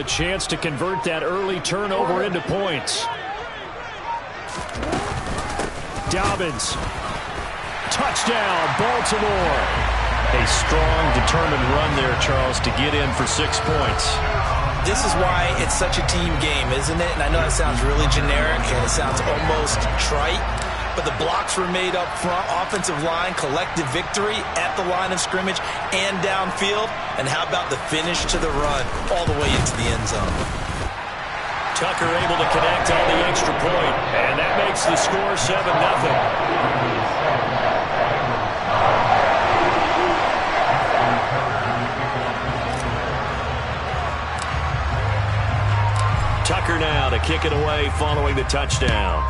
a chance to convert that early turnover into points. Dobbins. Touchdown, Baltimore. A strong, determined run there, Charles, to get in for 6 points. This is why it's such a team game, isn't it? And I know it sounds really generic and it sounds almost trite, but the blocks were made up front, offensive line, collective victory at the line of scrimmage and downfield. And how about the finish to the run all the way into the end zone? Tucker able to connect on the extra point, and that makes the score 7-0. Tucker now to kick it away following the touchdown.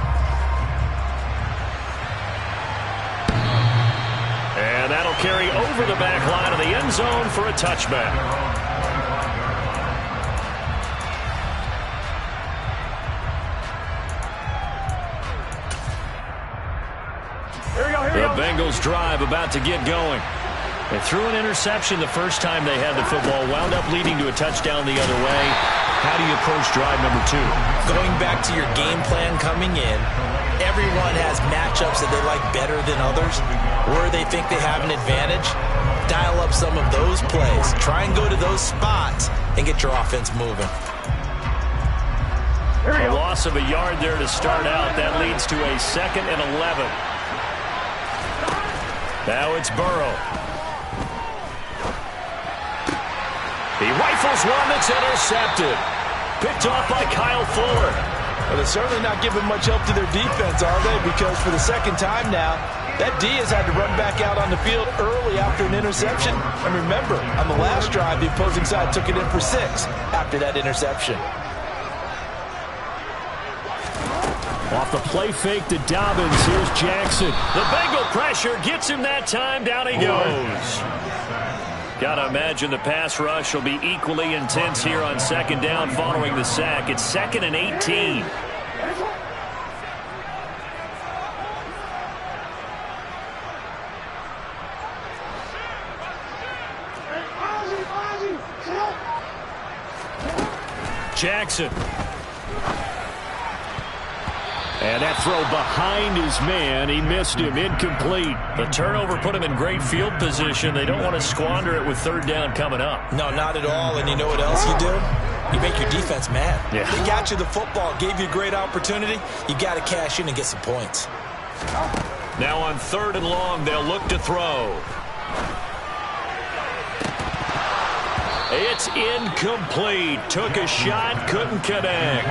And that'll carry over the back line of the end zone for a touchback. The Bengals drive about to get going. They threw an interception the first time they had the football, wound up leading to a touchdown the other way. How do you approach drive number 2? Going back to your game plan coming in, everyone has matchups that they like better than others, where they think they have an advantage. Dial up some of those plays. Try and go to those spots and get your offense moving. A loss of a yard there to start out. That leads to a 2nd and 11. Now it's Burrow. He rifles one that's intercepted. Picked off by Kyle Fuller. Well, they're certainly not giving much help to their defense, are they? Because for the second time now, that D has had to run back out on the field early after an interception. And remember, on the last drive, the opposing side took it in for 6 after that interception. Off the play fake to Dobbins. Here's Jackson. The Bengal pressure gets him that time. Down he goes. Got to imagine the pass rush will be equally intense here on 2nd down following the sack. It's 2nd and 18. Jackson. And that throw behind his man. He missed him. Incomplete. The turnover put him in great field position. They don't want to squander it with 3rd down coming up. No, not at all. And you know what else you do? You make your defense mad. Yeah. They got you the football, gave you a great opportunity. You got to cash in and get some points. Now on 3rd and long, they'll look to throw. It's incomplete. Took a shot, couldn't connect.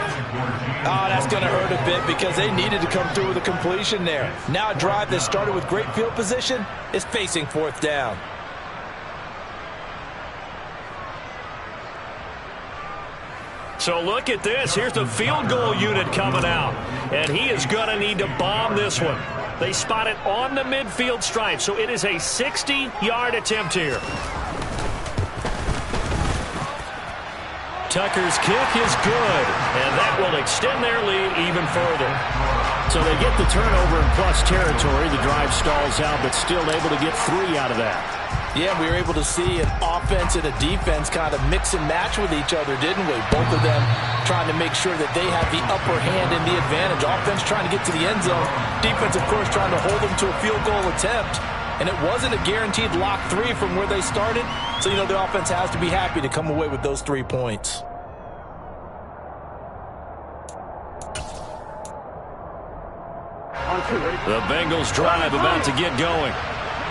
Oh, that's going to hurt a bit because they needed to come through with a completion there. Now a drive that started with great field position is facing 4th down. So look at this. Here's the field goal unit coming out. And he is going to need to bomb this one. They spot it on the midfield stripe. So it is a 60-yard attempt here. Tucker's kick is good, and that will extend their lead even further. So they get the turnover in plus territory. The drive stalls out, but still able to get 3 out of that. Yeah, we were able to see an offense and a defense kind of mix and match with each other, didn't we? Both of them trying to make sure that they have the upper hand and the advantage. Offense trying to get to the end zone. Defense, of course, trying to hold them to a field goal attempt. And it wasn't a guaranteed lock 3 from where they started. So, you know, the offense has to be happy to come away with those 3 points. The Bengals drive about to get going.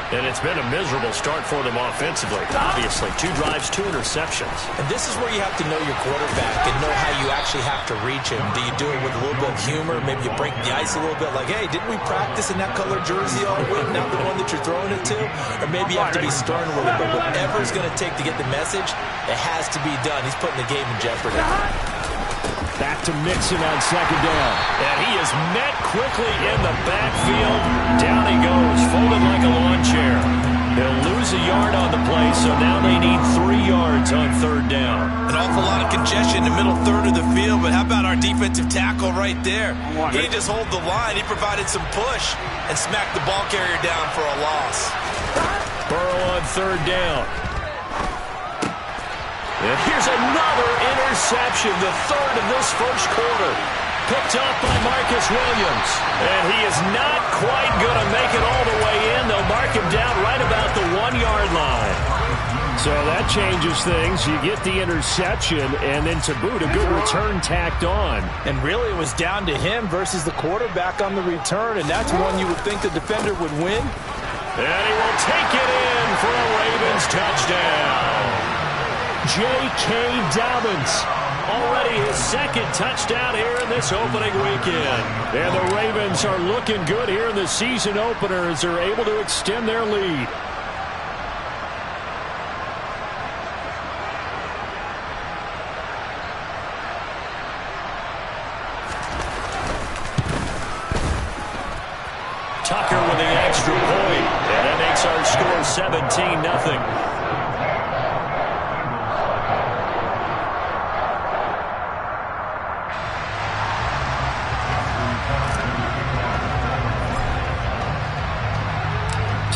And it's been a miserable start for them offensively. Obviously, 2 drives, 2 interceptions. And this is where you have to know your quarterback and know how you actually have to reach him. Do you do it with a little bit of humor? Maybe you break the ice a little bit like, hey, didn't we practice in that color jersey all week, not the one that you're throwing it to? Or maybe you have to be stern with it. But whatever it's going to take to get the message, it has to be done. He's putting the game in jeopardy. Back to Mixon on 2nd down. And he is met quickly in the backfield. Down he goes, folded like a lawn chair. They'll lose a yard on the play, so now they need 3 yards on 3rd down. An awful lot of congestion in the middle third of the field, but how about our defensive tackle right there? He didn't just hold the line. He provided some push and smacked the ball carrier down for a loss. Burrow on 3rd down. And here's another interception. interception, the third of this first quarter. Picked up by Marcus Williams. And he is not quite going to make it all the way in. They'll mark him down right about the 1-yard line. So that changes things. You get the interception, and then to boot, a good return tacked on. And really, it was down to him versus the quarterback on the return, and that's one you would think the defender would win. And he will take it in for a Ravens touchdown. J.K. Dobbins, already his second touchdown here in this opening weekend. And the Ravens are looking good here in the season opener as they're able to extend their lead. Tucker with the extra point, and that makes our score 17-0.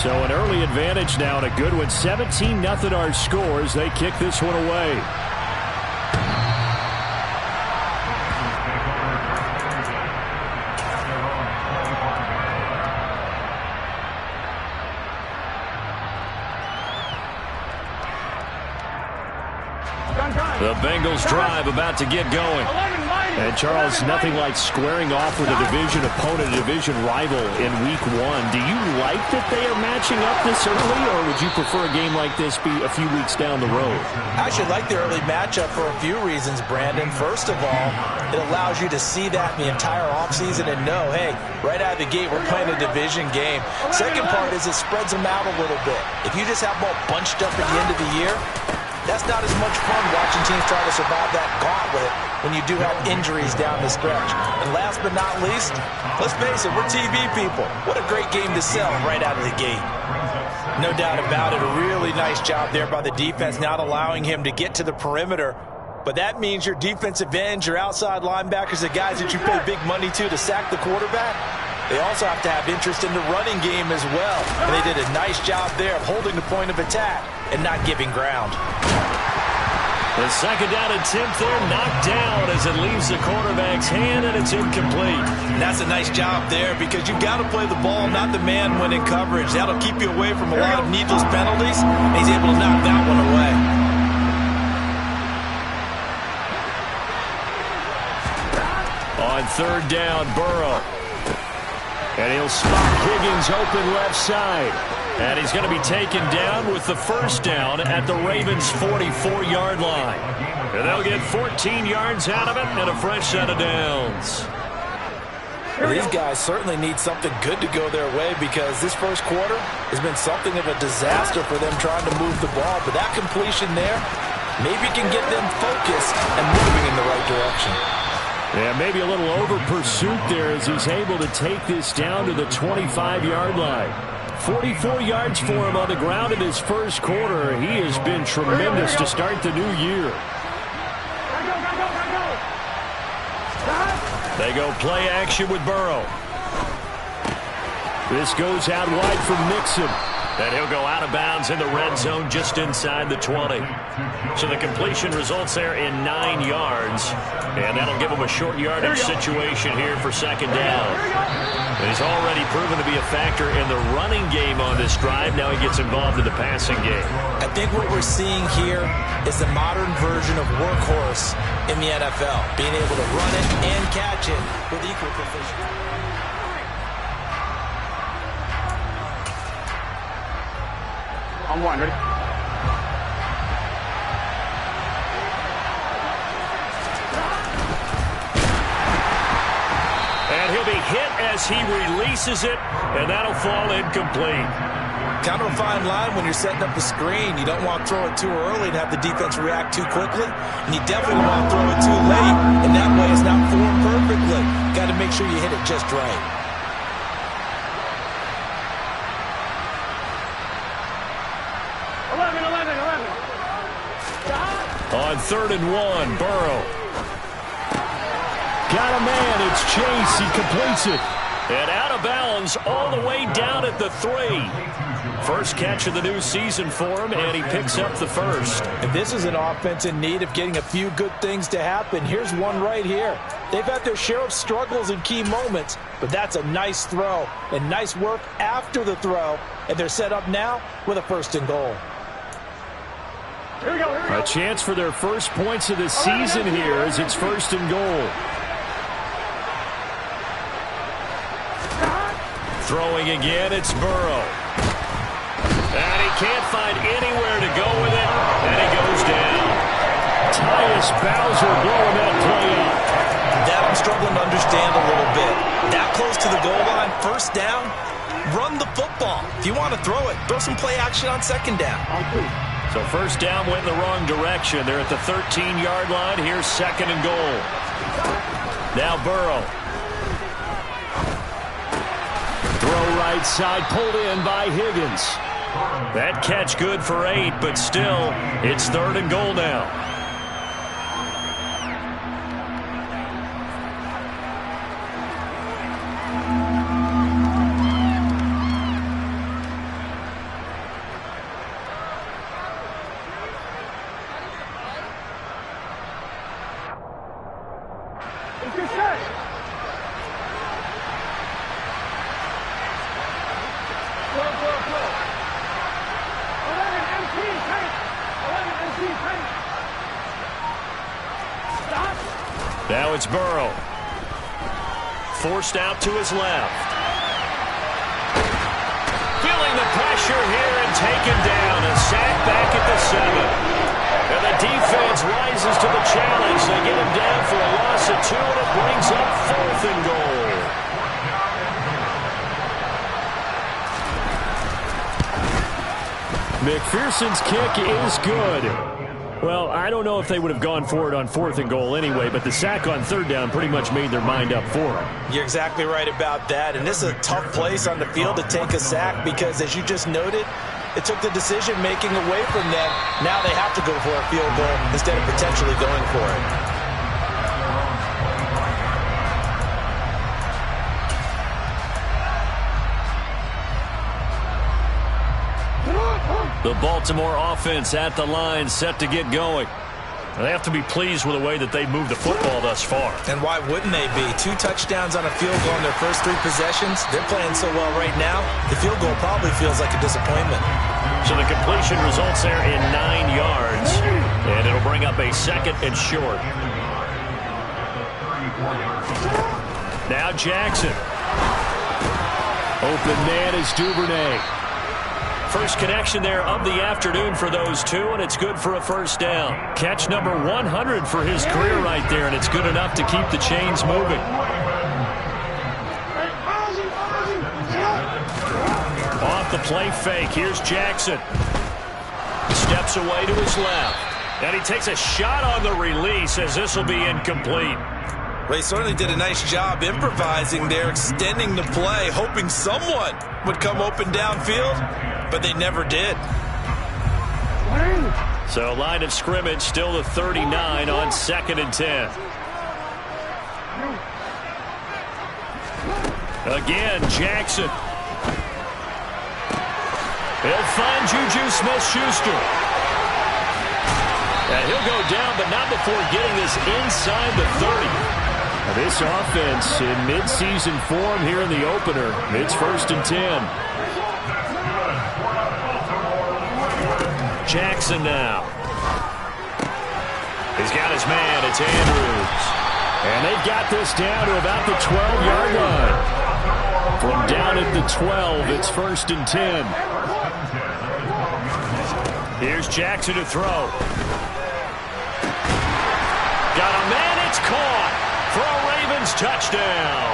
So an early advantage now, and a good one. 17-0 our scores. They kick this one away. The Bengals drive about to get going. And, Charles, nothing like squaring off with a division opponent, a division rival in Week 1. Do you like that they are matching up this early, or would you prefer a game like this be a few weeks down the road? I actually like the early matchup for a few reasons, Brandon. First of all, it allows you to see that the entire offseason and know, hey, right out of the gate, we're playing a division game. Second part is it spreads them out a little bit. If you just have them all bunched up at the end of the year, that's not as much fun watching teams try to survive that gauntlet when you do have injuries down the stretch. And last but not least, let's face it, we're TV people. What a great game to sell right out of the gate. No doubt about it, a really nice job there by the defense, not allowing him to get to the perimeter. But that means your defensive ends, your outside linebackers, the guys that you pay big money to sack the quarterback, they also have to have interest in the running game as well. And they did a nice job there of holding the point of attack and not giving ground. The second down attempt there knocked down as it leaves the quarterback's hand, and it's incomplete. And that's a nice job there because you've got to play the ball, not the man when in coverage. That'll keep you away from a lot of needless penalties. And he's able to knock that one away. On third down, Burrow. And he'll spot Higgins open left side. And he's going to be taken down with the first down at the Ravens' 44-yard line. And they'll get 14 yards out of it and a fresh set of downs. Well, these guys certainly need something good to go their way because this first quarter has been something of a disaster for them trying to move the ball. But that completion there maybe can get them focused and moving in the right direction. Yeah, maybe a little over-pursuit there as he's able to take this down to the 25-yard line. 44 yards for him on the ground in his first quarter. He has been tremendous to start the new year. They go play action with Burrow. This goes out wide for Mixon. And he'll go out of bounds in the red zone just inside the 20. So the completion results there in 9 yards. And that'll give him a short yardage situation here for second down. And he's already proven to be a factor in the running game on this drive. Now he gets involved in the passing game. I think what we're seeing here is the modern version of workhorse in the NFL. Being able to run it and catch it with equal proficiency. On one, ready? And he'll be hit as he releases it, and that'll fall incomplete. Kind of a fine line when you're setting up the screen. You don't want to throw it too early and have the defense react too quickly. And you definitely don't want to throw it too late, and that way it's not formed perfectly. Got to make sure you hit it just right. On 3rd and 1, Burrow. Got a man, it's Chase, he completes it. And out of bounds all the way down at the 3. First catch of the new season for him, and he picks up the first. And this is an offense in need of getting a few good things to happen. Here's one right here. They've had their share of struggles in key moments, but that's a nice throw and nice work after the throw. And they're set up now with a 1st and goal. A chance for their first points of the season here as it's 1st and goal. Throwing again, it's Burrow. And he can't find anywhere to go with it, and he goes down. Tyus Bowser blowing that play up. That I'm struggling to understand a little bit. That close to the goal line, 1st down, run the football. If you want to throw it, throw some play action on 2nd down. So 1st down went in the wrong direction. They're at the 13-yard line. Here's 2nd and goal. Now Burrow. Throw right side, pulled in by Higgins. That catch good for 8, but still, it's 3rd and goal now. Now it's Burrow. Forced out to his left. Feeling the pressure here and taken down. A sack back at the 7. And the defense rises to the challenge. They get him down for a loss of 2, and it brings up 4th and goal. McPherson's kick is good. Well, I don't know if they would have gone for it on 4th and goal anyway, but the sack on 3rd down pretty much made their mind up for it. You're exactly right about that, and this is a tough place on the field to take a sack because, as you just noted, it took the decision-making away from them. Now they have to go for a field goal instead of potentially going for it. The Baltimore offense at the line, set to get going. They have to be pleased with the way that they've moved the football thus far. And why wouldn't they be? 2 touchdowns on a field goal in their first 3 possessions. They're playing so well right now, the field goal probably feels like a disappointment. So the completion results there in 9 yards, and it'll bring up a 2nd and short. Now Jackson. Open man is Duvernay. First connection there of the afternoon for those 2, and it's good for a 1st down. Catch number 100 for his career right there, and it's good enough to keep the chains moving. Off the play fake, here's Jackson. Steps away to his left, and he takes a shot on the release as this will be incomplete. They certainly did a nice job improvising there, extending the play, hoping someone would come open downfield, but they never did. So line of scrimmage still the 39 on 2nd and 10. Again, Jackson. He'll find Juju Smith-Schuster. And he'll go down, but not before getting this inside the 30. This offense in midseason form here in the opener. It's 1st and 10. Jackson now. He's got his man. It's Andrews. And they've got this down to about the 12-yard line. From down at the 12, it's 1st and 10. Here's Jackson to throw. Got a man. It's caught for a Ravens touchdown.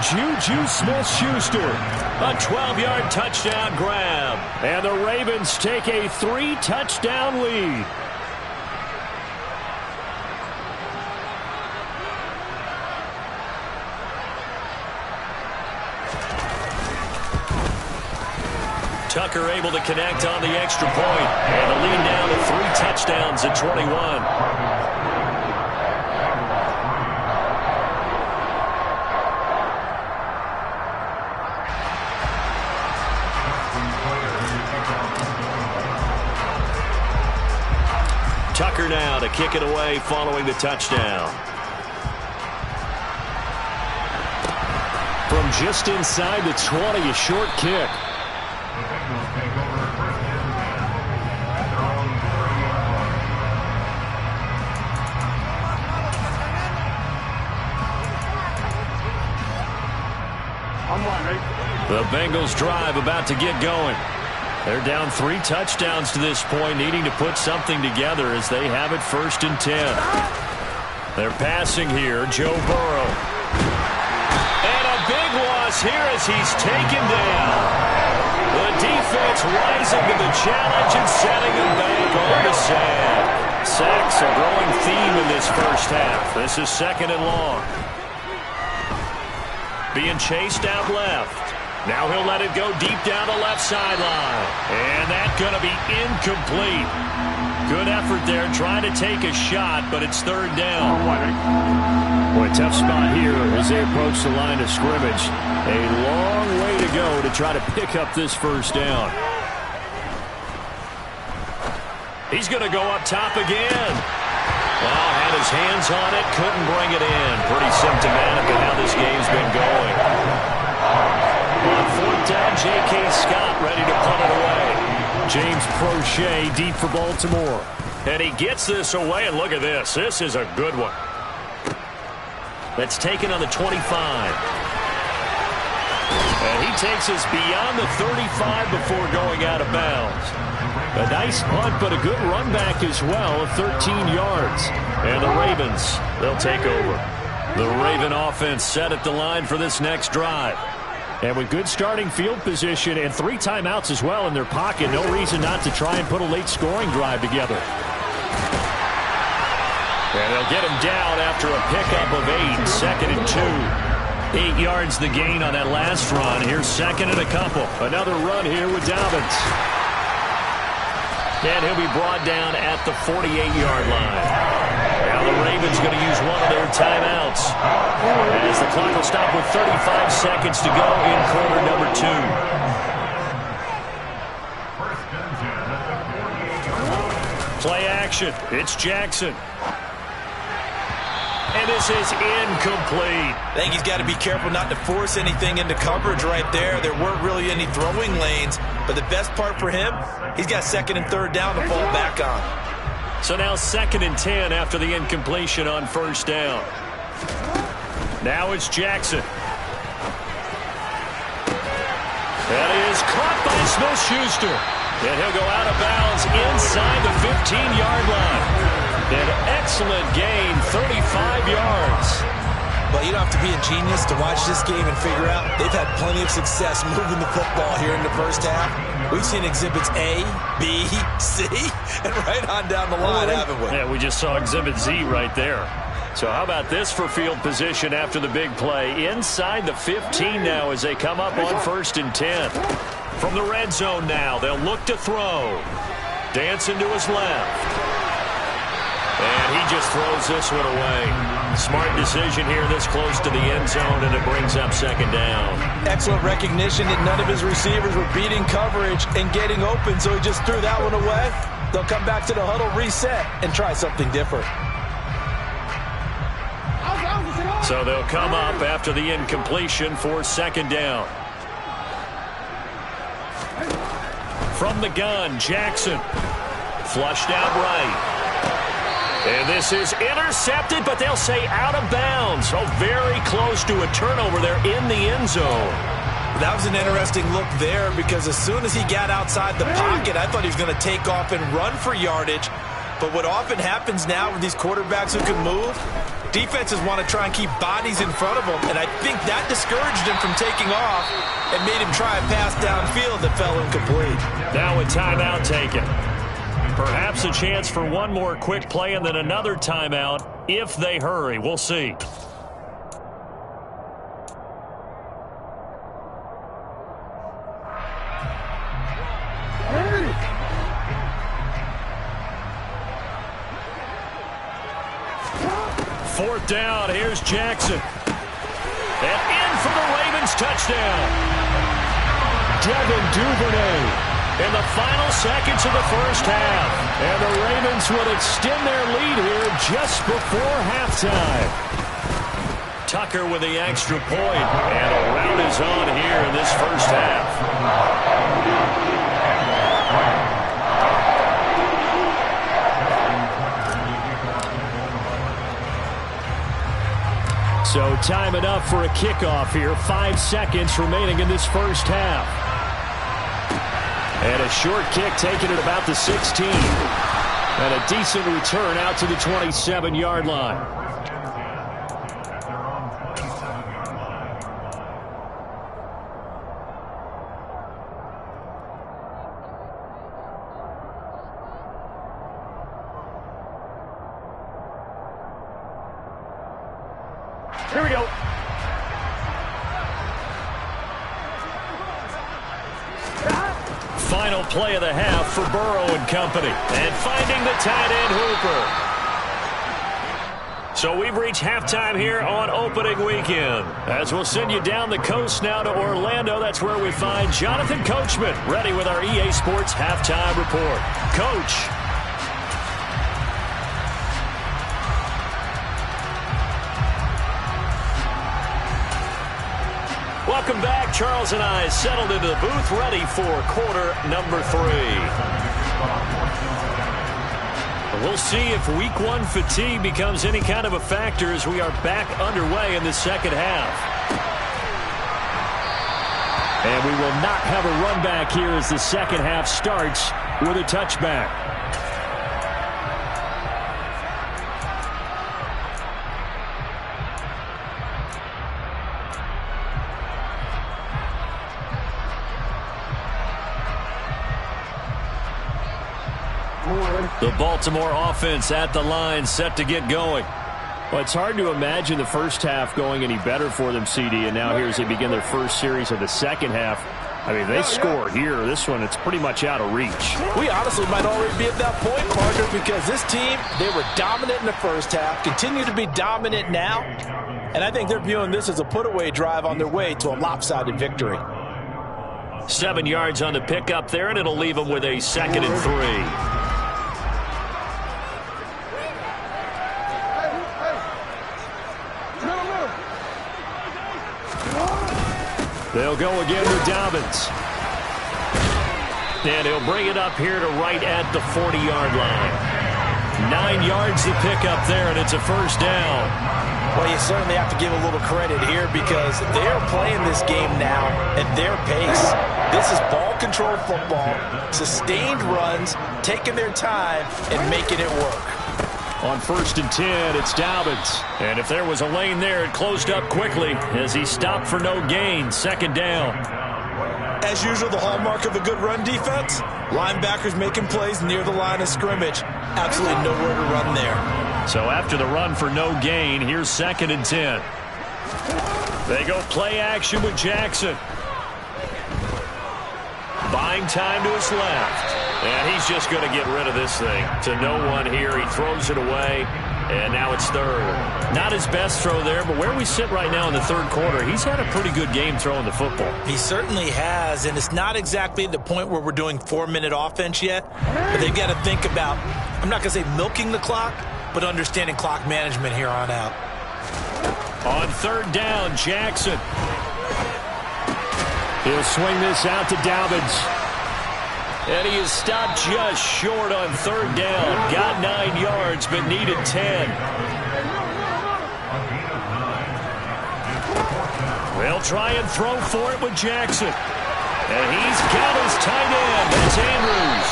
Juju Smith-Schuster, a 12-yard touchdown grab. And the Ravens take a 3-touchdown lead. Tucker able to connect on the extra point. And the lead down to 3 touchdowns at 21. kick it away following the touchdown. From just inside the 20, a short kick. The Bengals drive about to get going. They're down 3 touchdowns to this point, needing to put something together as they have it 1st and 10. They're passing here, Joe Burrow. And a big loss here as he's taken down. The defense rising to the challenge and setting him back on the sand. Sacks a growing theme in this first half. This is 2nd and long. Being chased out left. Now he'll let it go deep down the left sideline. And that's going to be incomplete. Good effort there trying to take a shot, but it's 3rd down. Boy, tough spot here as they approach the line of scrimmage. A long way to go to try to pick up this 1st down. He's going to go up top again. Well, had his hands on it, couldn't bring it in. Pretty symptomatic of how this game's been going. On 4th down, J.K. Scott ready to punt it away. James Prochet deep for Baltimore. And he gets this away, and look at this. This is a good one. That's taken on the 25. And he takes us beyond the 35 before going out of bounds. A nice punt, but a good run back as well of 13 yards. And the Ravens, they'll take over. The Raven offense set at the line for this next drive. And with good starting field position and 3 timeouts as well in their pocket, no reason not to try and put a late scoring drive together. And they'll get him down after a pickup of 8, 2nd and 2. 8 yards the gain on that last run. Here's 2nd and a couple. Another run here with Dobbins. And he'll be brought down at the 48-yard line. Now the Ravens going to use one of their timeouts. As the clock will stop with 35 seconds to go in quarter number 2. Play action. It's Jackson. And this is incomplete. I think he's got to be careful not to force anything into coverage right there. There weren't really any throwing lanes. But the best part for him, he's got 2nd and 3rd down to fall back on. So now 2nd and 10 after the incompletion on 1st down. Now it's Jackson. That is caught by Smith-Schuster. And he'll go out of bounds inside the 15-yard line. An excellent gain, 35 yards. Well, you don't have to be a genius to watch this game and figure out they've had plenty of success moving the football here in the first half. We've seen exhibits A, B, C, and right on down the line, haven't we? Yeah, we just saw exhibit Z right there. So how about this for field position after the big play? Inside the 15 now as they come up on 1st and 10. From the red zone now, they'll look to throw. Dancing to his left. And he just throws this one away. Smart decision here this close to the end zone, and it brings up 2nd down. Excellent recognition that none of his receivers were beating coverage and getting open, so he just threw that one away. They'll come back to the huddle, reset, and try something different. So they'll come up after the incompletion for 2nd down. From the gun, Jackson. Flushed out right. And this is intercepted, but they'll say out of bounds. So very close to a turnover there in the end zone. That was an interesting look there because as soon as he got outside the pocket, I thought he was going to take off and run for yardage. But what often happens now with these quarterbacks who can move, defenses want to try and keep bodies in front of them, and I think that discouraged him from taking off and made him try a pass downfield that fell incomplete. Now a timeout taken. Perhaps a chance for one more quick play and then another timeout if they hurry. We'll see. Fourth down, here's Jackson. And in for the Ravens touchdown. Devin Duvernay in the final seconds of the first half. And the Ravens will extend their lead here just before halftime. Tucker with the extra point, and a rout is on here in this first half. So time enough for a kickoff here. 5 seconds remaining in this first half. And a short kick taken at about the 16. And a decent return out to the 27-yard line. Here we go. Final play of the half for Burrow and company. And finding the tight end Hooper. So we've reached halftime here on opening weekend. As we'll send you down the coast now to Orlando, that's where we find Jonathan Coachman ready with our EA Sports halftime report. Coach. Welcome back. Charles and I settled into the booth, ready for quarter number 3. We'll see if week 1 fatigue becomes any kind of a factor as we are back underway in the second half. And we will not have a run back here as the second half starts with a touchback. The Baltimore offense at the line, set to get going. Well, it's hard to imagine the first half going any better for them, CD, and now here as they begin their first series of the second half. I mean, they score here. This one, it's pretty much out of reach. We honestly might already be at that point, partner, because this team, they were dominant in the first half, continue to be dominant now, and I think they're viewing this as a put-away drive on their way to a lopsided victory. 7 yards on the pickup there, and it'll leave them with a 2nd and 3. They'll go again with Dobbins. And he'll bring it up here to right at the 40-yard line. 9 yards to pick up there, and it's a first down. Well, you certainly have to give a little credit here because they're playing this game now at their pace. This is ball control football, sustained runs, taking their time, and making it work. On 1st and 10, it's Dobbins. And if there was a lane there, it closed up quickly as he stopped for no gain. 2nd down. As usual, the hallmark of a good run defense, linebackers making plays near the line of scrimmage. Absolutely nowhere to run there. So after the run for no gain, here's 2nd and 10. They go play action with Jackson. Buying time to his left. And he's just going to get rid of this thing to no one here. He throws it away, and now it's 3rd. Not his best throw there, but where we sit right now in the 3rd quarter, he's had a pretty good game throwing the football. He certainly has, and it's not exactly the point where we're doing 4-minute offense yet, but they've got to think about, I'm not going to say milking the clock, but understanding clock management here on out. On 3rd down, Jackson. He'll swing this out to Dobbins. And he is stopped just short on 3rd down. Got 9 yards, but needed 10. They'll try and throw for it with Jackson. And he's got his tight end. That's Andrews.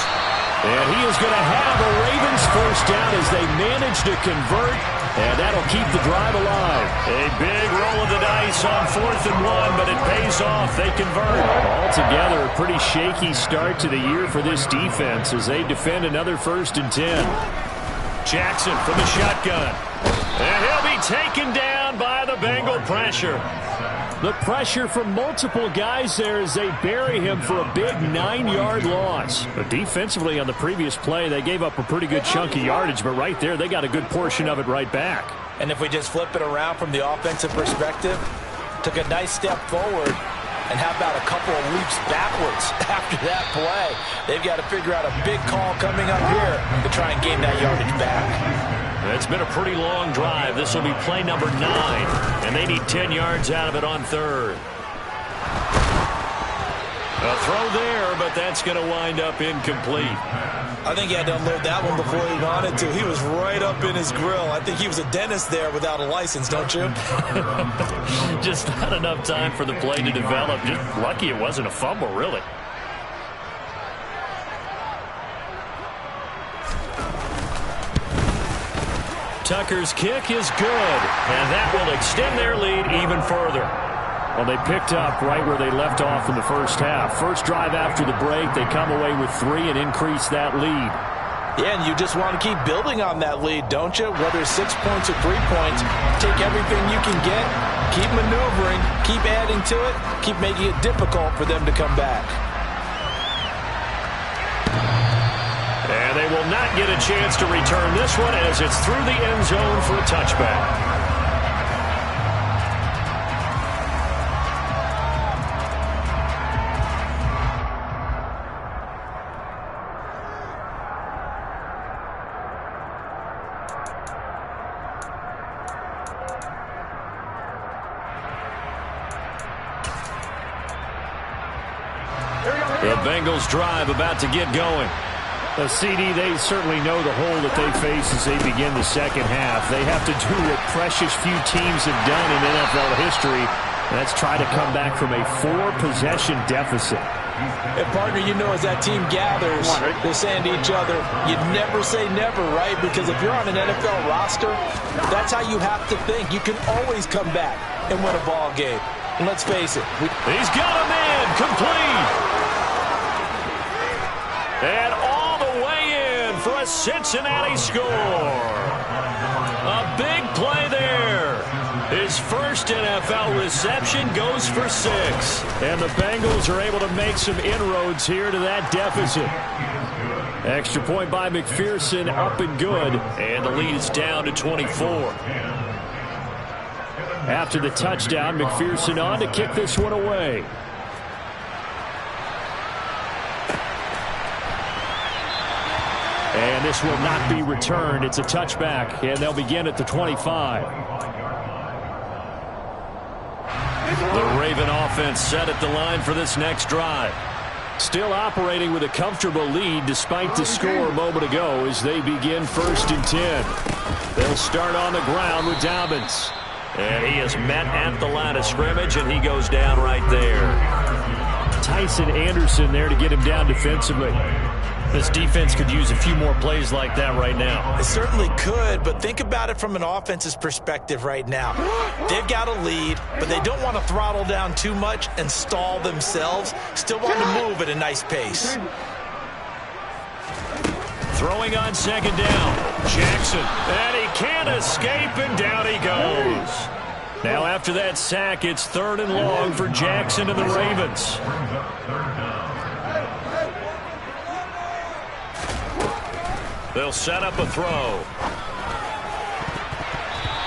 And he is going to have a Ravens first down as they manage to convert. And that'll keep the drive alive. A big roll of the dice on 4th and 1, but it pays off. They convert. Altogether, a pretty shaky start to the year for this defense as they defend another 1st and 10. Jackson from the shotgun. And he'll be taken down by the Bengal pressure. The pressure from multiple guys there as they bury him for a big 9-yard loss. But defensively on the previous play, they gave up a pretty good chunk of yardage, but right there, they got a good portion of it right back. And if we just flip it around from the offensive perspective, took a nice step forward, And how about a couple of leaps backwards after that play? They've got to figure out a big call coming up here to try and gain that yardage back. It's been a pretty long drive. This will be play number 9, and they need 10 yards out of it on third. A throw there, but that's going to wind up incomplete. I think he had to unload that one before he wanted to. He was right up in his grill. I think he was a dentist there without a license, don't you? Just not enough time for the play to develop. Just lucky it wasn't a fumble, really. Tucker's kick is good, and that will extend their lead even further. Well, they picked up right where they left off in the first half. First drive after the break, they come away with 3 and increase that lead. Yeah, and you just want to keep building on that lead, don't you? Whether it's 6 points or 3 points, take everything you can get, keep maneuvering, keep adding to it, keep making it difficult for them to come back. And they will not get a chance to return this one as it's through the end zone for a touchback. The Bengals drive about to get going. CD, they certainly know the hole that they face as they begin the second half. They have to do what precious few teams have done in NFL history. That's try to come back from a 4-possession deficit. And partner, you know, as that team gathers, they're saying to each other, you never say never, right? Because if you're on an NFL roster, that's how you have to think. You can always come back and win a ball game. And let's face it. He's got a man complete. And all the way in for a Cincinnati score. A big play there. His first NFL reception goes for 6. And the Bengals are able to make some inroads here to that deficit. Extra point by McPherson, up and good. And the lead is down to 24. After the touchdown, McPherson on to kick this one away. And this will not be returned. It's a touchback, and they'll begin at the 25. The Raven offense set at the line for this next drive. Still operating with a comfortable lead despite the score a moment ago as they begin 1st and 10. They'll start on the ground with Dobbins. And he is met at the line of scrimmage, and he goes down right there. Tyson Anderson there to get him down defensively. This defense could use a few more plays like that right now. It certainly could, but think about it from an offense's perspective right now. They've got a lead, but they don't want to throttle down too much and stall themselves. Still want to move at a nice pace. Throwing on second down. Jackson. And he can't escape, and down he goes. Now after that sack, it's 3rd and long for Jackson and the Ravens. They'll set up a throw.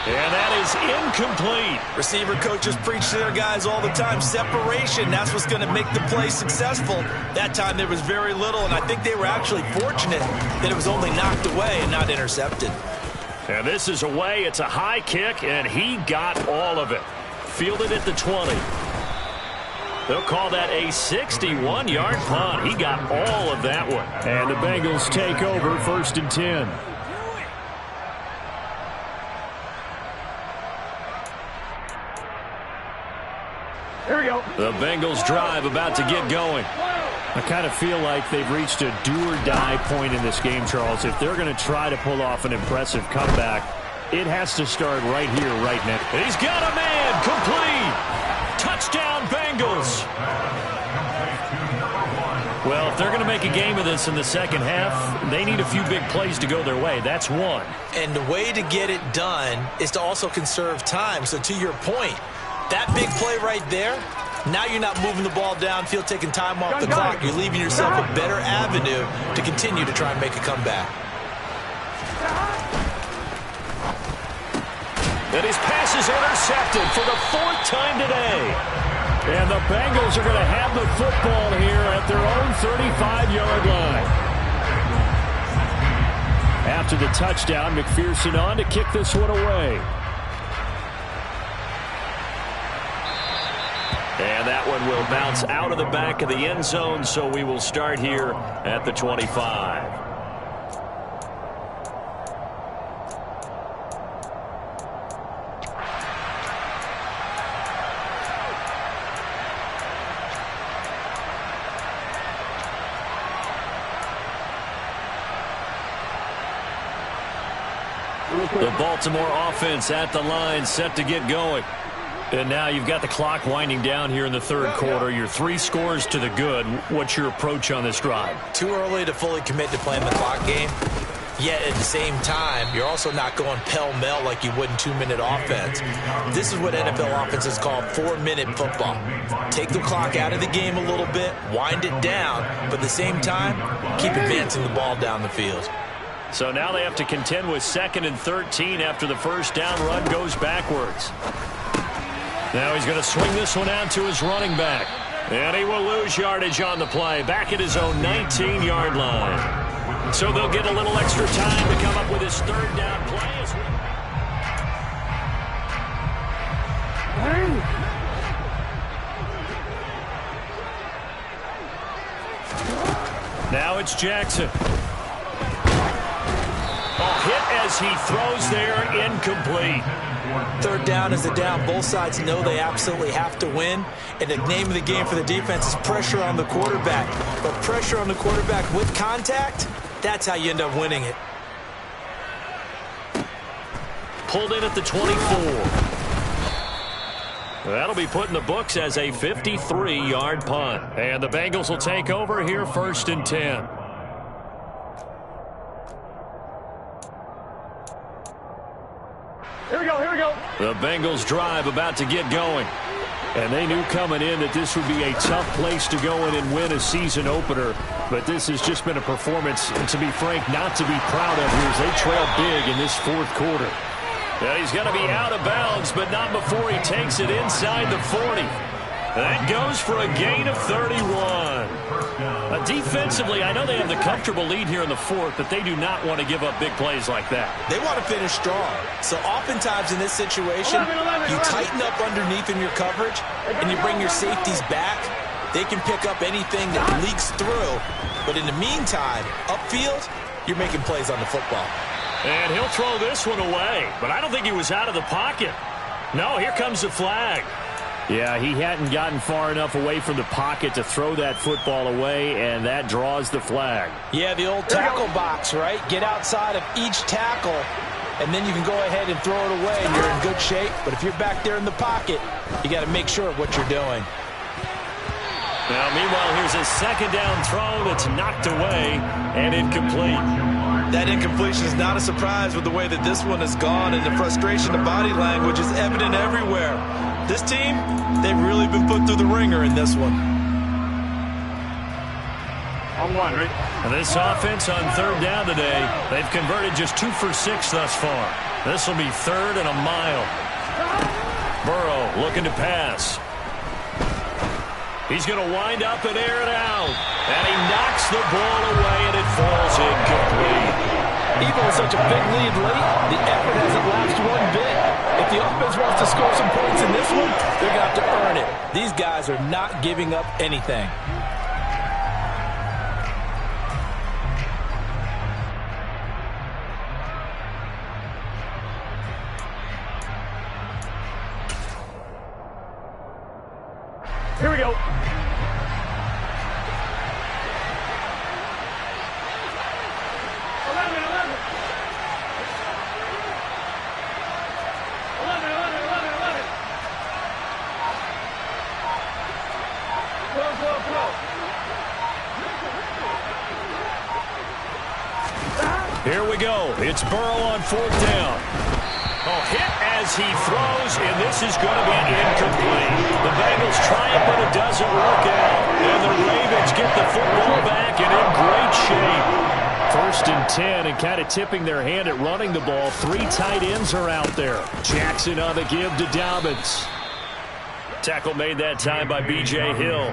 And that is incomplete. Receiver coaches preach to their guys all the time. Separation, that's what's going to make the play successful. That time there was very little, and I think they were actually fortunate that it was only knocked away and not intercepted. And this is away. It's a high kick, and he got all of it. Fielded at the 20. They'll call that a 61-yard punt. He got all of that one. And the Bengals take over 1st and 10. Here we go. The Bengals drive about to get going. I kind of feel like they've reached a do-or-die point in this game, Charles. If they're going to try to pull off an impressive comeback, it has to start right here, right now. He's got a man complete. Touchdown, Bengals. Well, if they're going to make a game of this in the second half, they need a few big plays to go their way. That's one. And the way to get it done is to also conserve time. So to your point, that big play right there, now you're not moving the ball downfield, taking time off the clock. You're leaving yourself a better avenue to continue to try and make a comeback. And his pass is intercepted for the 4th time today. And the Bengals are going to have the football here at their own 35-yard line. After the touchdown, McPherson on to kick this one away. And that one will bounce out of the back of the end zone, so we will start here at the 25. The Baltimore offense at the line, set to get going. And now you've got the clock winding down here in the third quarter. You're 3 scores to the good. What's your approach on this drive? Too early to fully commit to playing the clock game. Yet at the same time, you're also not going pell-mell like you would in 2-minute offense. This is what NFL offenses call 4-minute football. Take the clock out of the game a little bit, wind it down, but at the same time, keep advancing the ball down the field. So now they have to contend with 2nd and 13 after the first down run goes backwards. Now he's going to swing this one out to his running back. And he will lose yardage on the play, back at his own 19-yard line. So they'll get a little extra time to come up with his 3rd down play. Now it's Jackson. Hit as he throws there, incomplete. 3rd down is a down. Both sides know they absolutely have to win. And the name of the game for the defense is pressure on the quarterback. But pressure on the quarterback with contact, that's how you end up winning it. Pulled in at the 24. That'll be put in the books as a 53-yard punt. And the Bengals will take over here 1st and 10. Here we go, here we go. The Bengals drive about to get going. And they knew coming in that this would be a tough place to go in and win a season opener. But this has just been a performance, and to be frank, not to be proud of here as they trail big in this 4th quarter. Now he's going to be out of bounds, but not before he takes it inside the 40. That goes for a gain of 31. Defensively, I know they have the comfortable lead here in the 4th, but they do not want to give up big plays like that. They want to finish strong. So oftentimes in this situation, you tighten up underneath in your coverage, and you bring your safeties back. They can pick up anything that leaks through. But in the meantime, upfield, you're making plays on the football. And he'll throw this one away, but I don't think he was out of the pocket. No, here comes the flag. Yeah, he hadn't gotten far enough away from the pocket to throw that football away, and that draws the flag. Yeah, the old tackle box, right? Get outside of each tackle, and then you can go ahead and throw it away, and you're in good shape. But if you're back there in the pocket, you got to make sure of what you're doing. Now, meanwhile, here's a 2nd down throw that's knocked away and incomplete. That incompletion is not a surprise with the way that this one has gone, and the frustration of body language is evident everywhere. This team, they've really been put through the ringer in this one. On 1, right? And this offense on 3rd down today, they've converted just 2 for 6 thus far. This will be 3rd and a mile. Burrow looking to pass. He's going to wind up and air it out. And he knocks the ball away, and it falls incomplete. Even with such a big lead late, the effort hasn't lapsed one bit. If the offense wants to score some points in this one, they're going to have to earn it. These guys are not giving up anything. Here we go. Here we go. It's Burrow on 4th down. Hit as he throws, and this is going to be incomplete. The Bengals try it, but it doesn't work out. And the Ravens get the football back and in great shape. 1st and 10, and kind of tipping their hand at running the ball. 3 tight ends are out there. Jackson on the give to Dobbins. Tackle made that time by B.J. Hill.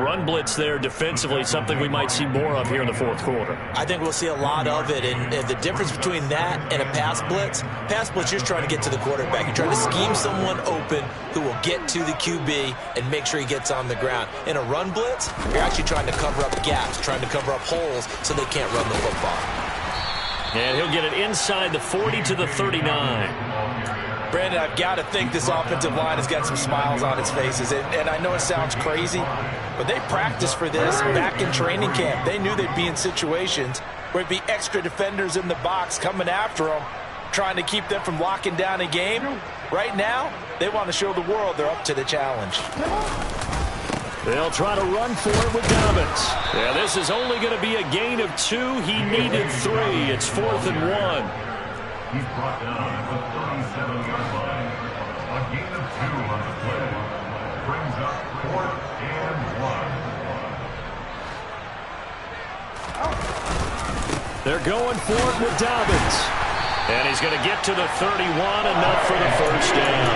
Run blitz there defensively, something we might see more of here in the fourth quarter. I think we'll see a lot of it, and the difference between that and a pass blitz, you're trying to get to the quarterback. You're trying to scheme someone open who will get to the QB and make sure he gets on the ground. In a run blitz, you're actually trying to cover up gaps, trying to cover up holes so they can't run the football. And he'll get it inside the 40 to the 39. Brandon, I've got to think this offensive line has got some smiles on its faces. And I know it sounds crazy, but they practiced for this back in training camp. They knew they'd be in situations where it'd be extra defenders in the box coming after them, trying to keep them from locking down a game. Right now, they want to show the world they're up to the challenge. They'll try to run for it with Dobbins. Yeah, this is only going to be a gain of 2. He needed 3. It's 4th and 1. He's brought down at the 37-yard line. A gain of 2 on the play. Brings up 4th and 1. They're going for it with Dobbins. And he's going to get to the 31, enough for the first down.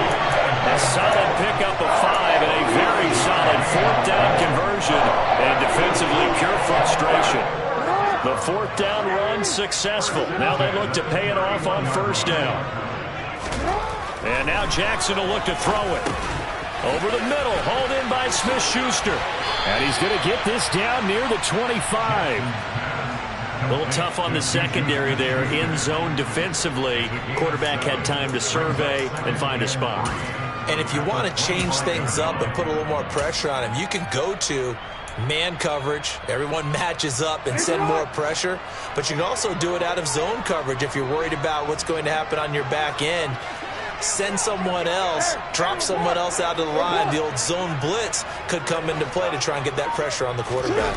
A solid pickup of 5 and a very solid 4th down conversion. And defensively, pure frustration. The 4th down run successful. Now they look to pay it off on first down. And now Jackson will look to throw it. Over the middle, hauled in by Smith-Schuster. And he's going to get this down near the 25. A little tough on the secondary there. In zone defensively. Quarterback had time to survey and find a spot. And if you want to change things up and put a little more pressure on him, you can go to man coverage. Everyone matches up and send more pressure. But you can also do it out of zone coverage if you're worried about what's going to happen on your back end. Send someone else, drop someone else out of the line. The old zone blitz could come into play to try and get that pressure on the quarterback.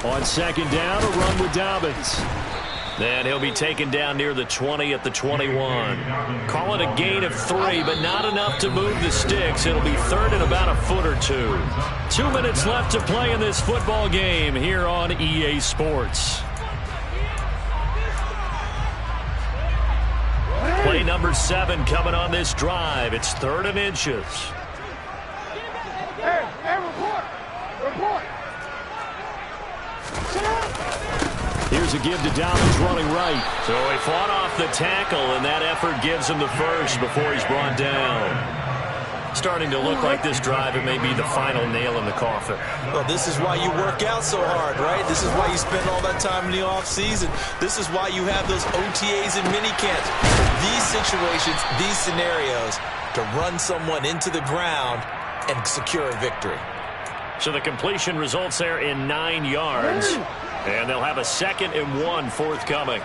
On second down, a run with Dobbins. Then he'll be taken down near the 20 at the 21. Call it a gain of 3, but not enough to move the sticks. It'll be 3rd and about a foot or 2. 2 minutes left to play in this football game here on EA Sports. Play number 7 coming on this drive. It's 3rd and inches. Hey, report! Report! Sit up! Here's a give to Dobbins running right. So he fought off the tackle, and that effort gives him the first before he's brought down. Starting to look like this drive, it may be the final nail in the coffin. Well, this is why you work out so hard, right? This is why you spend all that time in the offseason. This is why you have those OTAs and minicamps. These situations, these scenarios, to run someone into the ground and secure a victory. So the completion results there in 9 yards. And they'll have a 2nd and 1 forthcoming.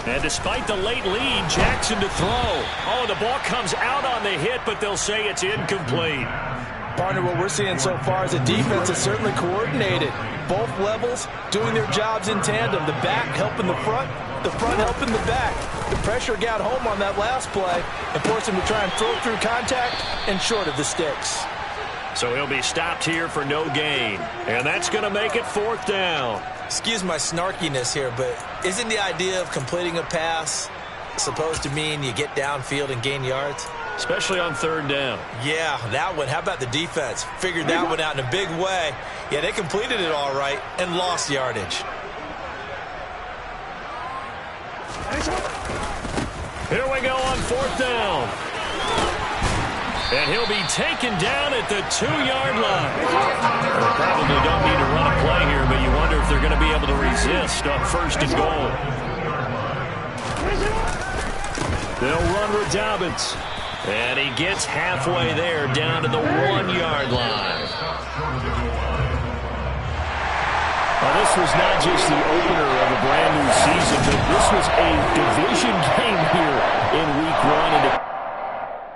And despite the late lead, Jackson to throw. Oh, the ball comes out on the hit, but they'll say it's incomplete. Partner, what we're seeing so far is a defense that's certainly coordinated. Both levels doing their jobs in tandem. The back helping the front helping the back. The pressure got home on that last play and forced him to try and throw through contact and short of the sticks. So he'll be stopped here for no gain. And that's going to make it 4th down. Excuse my snarkiness here, but isn't the idea of completing a pass supposed to mean you get downfield and gain yards? Especially on 3rd down. Yeah, that one. How about the defense? Figured that one out in a big way. Yeah, they completed it all right and lost yardage. Here we go on 4th down. And he'll be taken down at the 2-yard line. They probably don't need to run a play here, but you wonder if they're going to be able to resist on 1st and goal. They'll run with Dobbins. And he gets halfway there down to the 1-yard line. Well, this was not just the opener of a brand